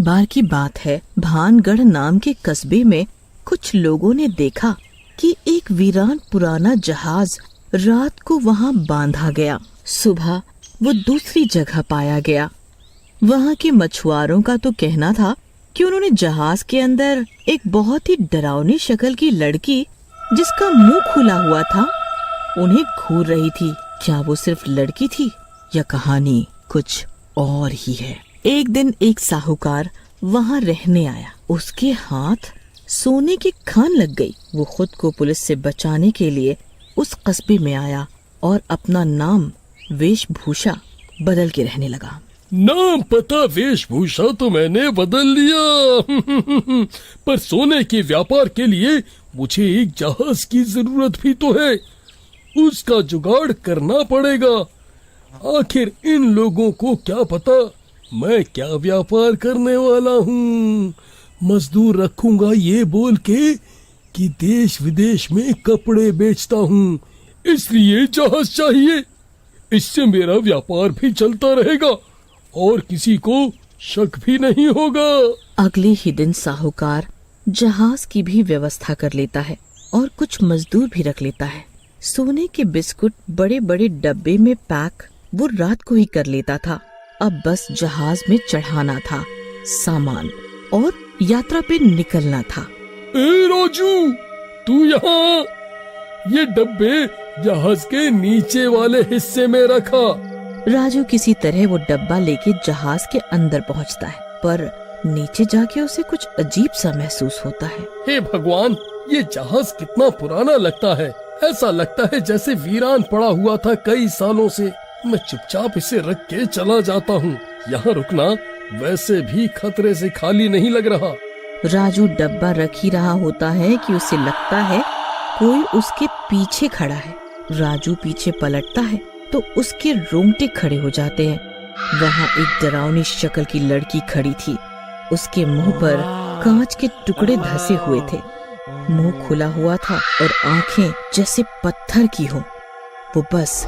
बार की बात है, भानगढ़ नाम के कस्बे में कुछ लोगों ने देखा कि एक वीरान पुराना जहाज रात को वहां बांधा गया। सुबह वो दूसरी जगह पाया गया। वहां के मछुआरों का तो कहना था कि उन्होंने जहाज के अंदर एक बहुत ही डरावनी शक्ल की लड़की, जिसका मुंह खुला हुआ था, उन्हें घूर रही थी। क्या वो सिर्फ लड़की थी या कहानी कुछ और ही है? एक दिन एक साहूकार वहां रहने आया। उसके हाथ सोने की खान लग गई। वो खुद को पुलिस से बचाने के लिए उस कस्बे में आया और अपना नाम वेशभूषा बदल के रहने लगा। नाम पता वेशभूषा तो मैंने बदल लिया पर सोने के व्यापार के लिए मुझे एक जहाज की जरूरत भी तो है। उसका जुगाड़ करना पड़ेगा। आखिर इन लोगों को क्या पता मैं क्या व्यापार करने वाला हूँ। मजदूर रखूंगा ये बोल के कि देश विदेश में कपड़े बेचता हूँ, इसलिए जहाज चाहिए। इससे मेरा व्यापार भी चलता रहेगा और किसी को शक भी नहीं होगा। अगले ही दिन साहूकार जहाज की भी व्यवस्था कर लेता है और कुछ मजदूर भी रख लेता है। सोने के बिस्कुट बड़े बड़े डब्बे में पैक वो रात को ही कर लेता था। अब बस जहाज में चढ़ाना था सामान और यात्रा पे निकलना था। ए राजू, तू यहाँ ये डब्बे जहाज के नीचे वाले हिस्से में रखा। राजू किसी तरह वो डब्बा लेके जहाज के अंदर पहुँचता है, पर नीचे जाके उसे कुछ अजीब सा महसूस होता है। हे भगवान, ये जहाज कितना पुराना लगता है। ऐसा लगता है जैसे वीरान पड़ा हुआ था कई सालों से। मैं चुपचाप इसे रख के चला जाता हूँ। यहाँ रुकना वैसे भी खतरे से खाली नहीं लग रहा। राजू डब्बा रख ही रहा होता है कि उसे लगता है कोई उसके पीछे खड़ा है। राजू पीछे पलटता है तो उसके रोंगटे खड़े हो जाते हैं। वहाँ एक डरावनी शक्ल की लड़की खड़ी थी। उसके मुंह पर कांच के टुकड़े धसे हुए थे। मुंह खुला हुआ था और आंखें जैसे पत्थर की हो। वो बस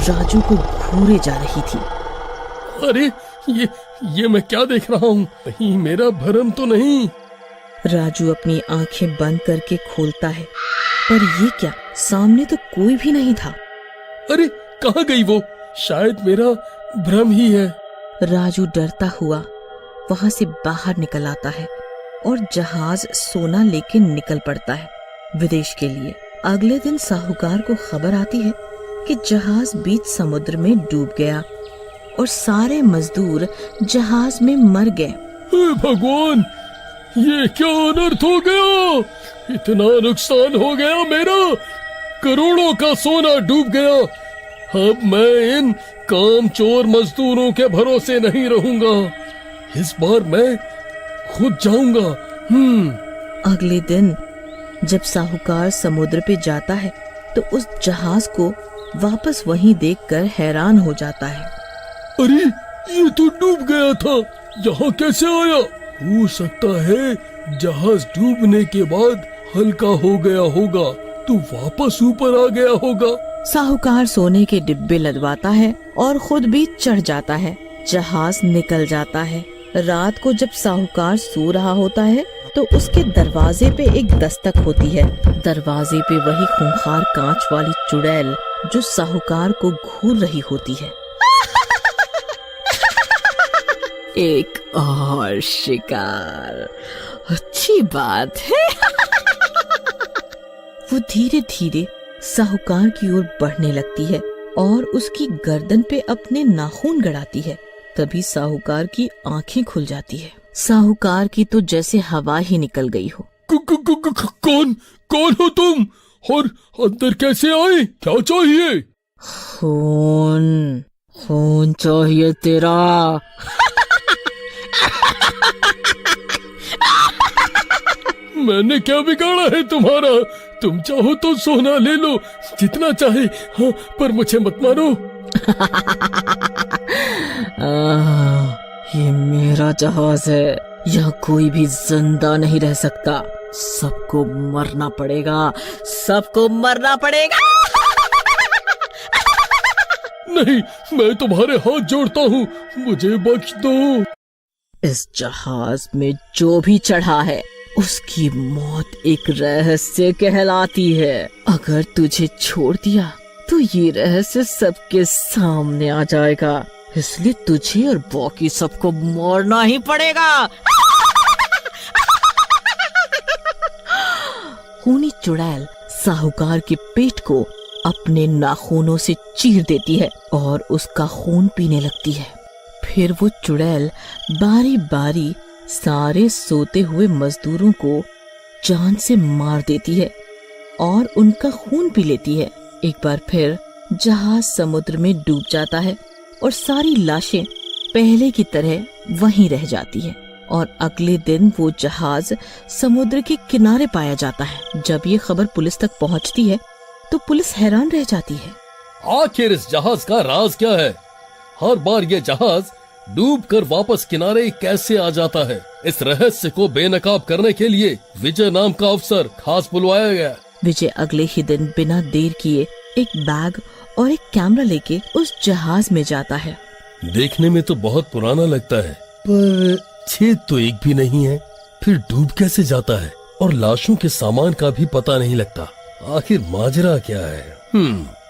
राजू को घूरे जा रही थी। अरे ये मैं क्या देख रहा हूँ? कहीं मेरा भ्रम तो नहीं? राजू अपनी आंखें बंद करके खोलता है, पर ये क्या, सामने तो कोई भी नहीं था। अरे कहाँ गई वो? शायद मेरा भ्रम ही है। राजू डरता हुआ वहां से बाहर निकल आता है और जहाज सोना लेके निकल पड़ता है विदेश के लिए। अगले दिन साहूकार को खबर आती है कि जहाज बीच समुद्र में डूब गया और सारे मजदूर जहाज में मर गए। हे भगवान, ये क्या अनर्थ हो गया? इतना नुकसान हो गया मेरा। करोड़ों का सोना डूब गया। अब मैं इन कामचोर मजदूरों के भरोसे नहीं रहूंगा। इस बार मैं खुद जाऊंगा। अगले दिन जब साहूकार समुद्र पे जाता है तो उस जहाज को वापस वहीं देखकर हैरान हो जाता है। अरे ये तो डूब गया था, यहाँ कैसे आया? हो सकता है जहाज डूबने के बाद हल्का हो गया होगा तो वापस ऊपर आ गया होगा। साहूकार सोने के डिब्बे लदवाता है और खुद भी चढ़ जाता है। जहाज निकल जाता है। रात को जब साहूकार सो रहा होता है तो उसके दरवाजे पे एक दस्तक होती है। दरवाजे पे वही खूंखार कांच वाली चुड़ैल जो साहूकार को घूर रही होती है। एक और शिकार, अच्छी बात है। वो धीरे धीरे साहूकार की ओर बढ़ने लगती है और उसकी गर्दन पे अपने नाखून गड़ाती है। तभी साहूकार की आंखें खुल जाती है। साहूकार की तो जैसे हवा ही निकल गई हो। कौन हो तुम और अंदर कैसे आए? क्या चाहिए? खून चाहिए तेरा। मैंने क्या बिगाड़ा है तुम्हारा? तुम चाहो तो सोना ले लो, जितना चाहे। हाँ, पर मुझे मत मारो। ये मेरा जहाज है, यहाँ कोई भी जिंदा नहीं रह सकता। सबको मरना पड़ेगा, सबको मरना पड़ेगा। नहीं, मैं तुम्हारे हाथ जोड़ता हूँ, मुझे बख्श दो। इस जहाज में जो भी चढ़ा है उसकी मौत एक रहस्य कहलाती है। अगर तुझे छोड़ दिया तो ये रहस्य सबके सामने आ जाएगा, इसलिए तुझे और बाकी सबको मरना ही पड़ेगा। खूनी चुड़ैल साहूकार के पेट को अपने नाखूनों से चीर देती है और उसका खून पीने लगती है। फिर वो चुड़ैल बारी बारी सारे सोते हुए मजदूरों को जान से मार देती है और उनका खून पी लेती है। एक बार फिर जहाज समुद्र में डूब जाता है और सारी लाशें पहले की तरह वहीं रह जाती है और अगले दिन वो जहाज समुद्र के किनारे पाया जाता है। जब ये खबर पुलिस तक पहुंचती है तो पुलिस हैरान रह जाती है। आखिर इस जहाज का राज क्या है? हर बार ये जहाज डूबकर वापस किनारे कैसे आ जाता है? इस रहस्य को बेनकाब करने के लिए विजय नाम का अफसर खास बुलवाया गया। विजय अगले ही दिन बिना देर किए एक बैग और एक कैमरा लेके उस जहाज में जाता है। देखने में तो बहुत पुराना लगता है, पर छेद तो एक भी नहीं है। फिर डूब कैसे जाता है? और लाशों के सामान का भी पता नहीं लगता। आखिर माजरा क्या है?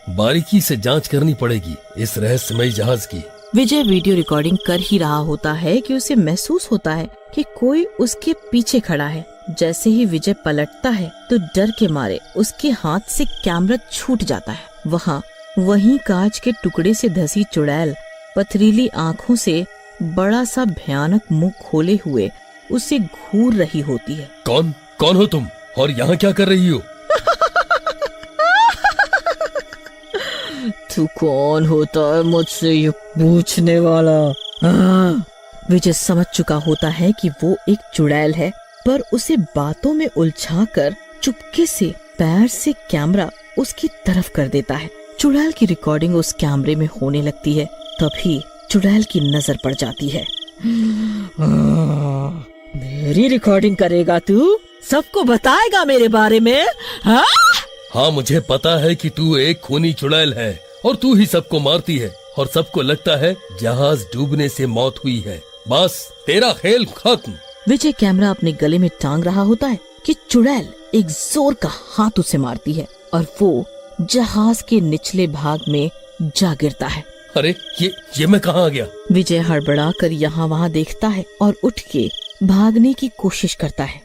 बारीकी से जांच करनी पड़ेगी इस रहस्यमय जहाज की। विजय वीडियो रिकॉर्डिंग कर ही रहा होता है कि उसे महसूस होता है कि कोई उसके पीछे खड़ा है। जैसे ही विजय पलटता है तो डर के मारे उसके हाथ से कैमरा छूट जाता है। वहीं कांच के टुकड़े से धसी चुड़ैल पथरीली आंखों से बड़ा सा भयानक मुंह खोले हुए उसे घूर रही होती है। कौन हो तुम और यहाँ क्या कर रही हो? तू कौन होता है मुझसे ये पूछने वाला? विजय समझ चुका होता है कि वो एक चुड़ैल है, पर उसे बातों में उलझाकर चुपके से पैर से कैमरा उसकी तरफ कर देता है। चुड़ैल की रिकॉर्डिंग उस कैमरे में होने लगती है। तभी चुड़ैल की नजर पड़ जाती है। मेरी रिकॉर्डिंग करेगा तू? सबको बताएगा मेरे बारे में? हाँ, मुझे पता है कि तू एक खूनी चुड़ैल है और तू ही सबको मारती है और सबको लगता है जहाज डूबने से मौत हुई है। बस तेरा खेल खत्म। विजय कैमरा अपने गले में टांग रहा होता है कि चुड़ैल एक जोर का हाथ उसे मारती है और वो जहाज के निचले भाग में जा गिरता है। अरे ये मैं कहाँ आ गया? विजय हड़बड़ा कर यहाँ वहाँ देखता है और उठ के भागने की कोशिश करता है।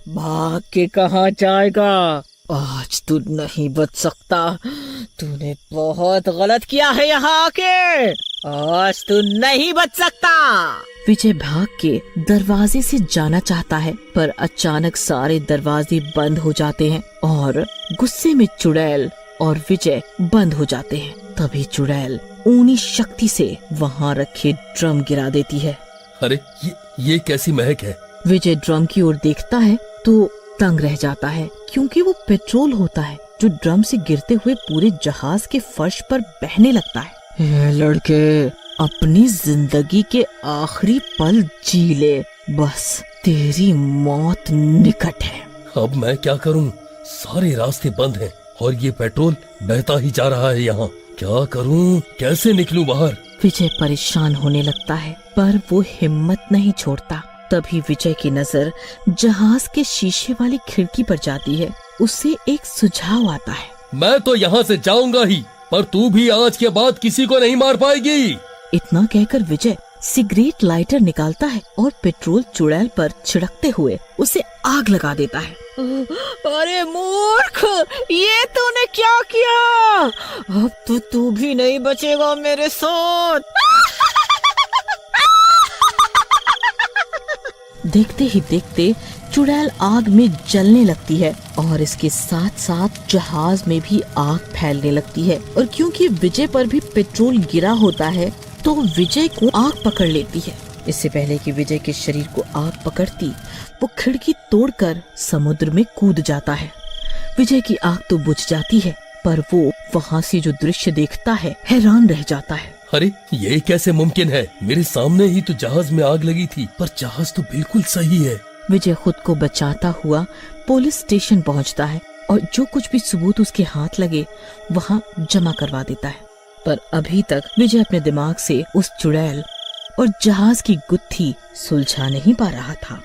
भाग के कहाँ जाएगा? आज तू नहीं बच सकता। तूने बहुत गलत किया है यहाँ आके। आज तू नहीं बच सकता। विजय भाग के दरवाजे से जाना चाहता है, पर अचानक सारे दरवाजे बंद हो जाते हैं और गुस्से में चुड़ैल और विजय बंद हो जाते हैं। तभी चुड़ैल ऊनी शक्ति से वहाँ रखे ड्रम गिरा देती है। अरे ये कैसी महक है? विजय ड्रम की ओर देखता है तो तंग रह जाता है, क्योंकि वो पेट्रोल होता है जो ड्रम से गिरते हुए पूरे जहाज के फर्श पर बहने लगता है। ये लड़के, अपनी जिंदगी के आखिरी पल जी ले, बस तेरी मौत निकट है। अब मैं क्या करूं? सारे रास्ते बंद हैं और ये पेट्रोल बहता ही जा रहा है यहाँ। क्या करूं? कैसे निकलूं बाहर? विजय परेशान होने लगता है, पर वो हिम्मत नहीं छोड़ता। तभी विजय की नजर जहाज के शीशे वाली खिड़की पर जाती है। उसे एक सुझाव आता है। मैं तो यहाँ से जाऊंगा ही, पर तू भी आज के बाद किसी को नहीं मार पाएगी। इतना कहकर विजय सिगरेट लाइटर निकालता है और पेट्रोल चुड़ैल पर छिड़कते हुए उसे आग लगा देता है। अरे मूर्ख, ये तूने क्या किया? अब तो तू भी नहीं बचेगा मेरे साथ। देखते ही देखते चुड़ैल आग में जलने लगती है और इसके साथ साथ जहाज में भी आग फैलने लगती है। और क्योंकि विजय पर भी पेट्रोल गिरा होता है तो विजय को आग पकड़ लेती है। इससे पहले कि विजय के शरीर को आग पकड़ती, वो खिड़की तोड़कर समुद्र में कूद जाता है। विजय की आग तो बुझ जाती है, पर वो वहाँ से जो दृश्य देखता है हैरान रह जाता है। अरे ये कैसे मुमकिन है? मेरे सामने ही तो जहाज में आग लगी थी, पर जहाज तो बिल्कुल सही है। विजय खुद को बचाता हुआ पुलिस स्टेशन पहुंचता है और जो कुछ भी सबूत उसके हाथ लगे वहां जमा करवा देता है। पर अभी तक विजय अपने दिमाग से उस चुड़ैल और जहाज की गुत्थी सुलझा नहीं पा रहा था।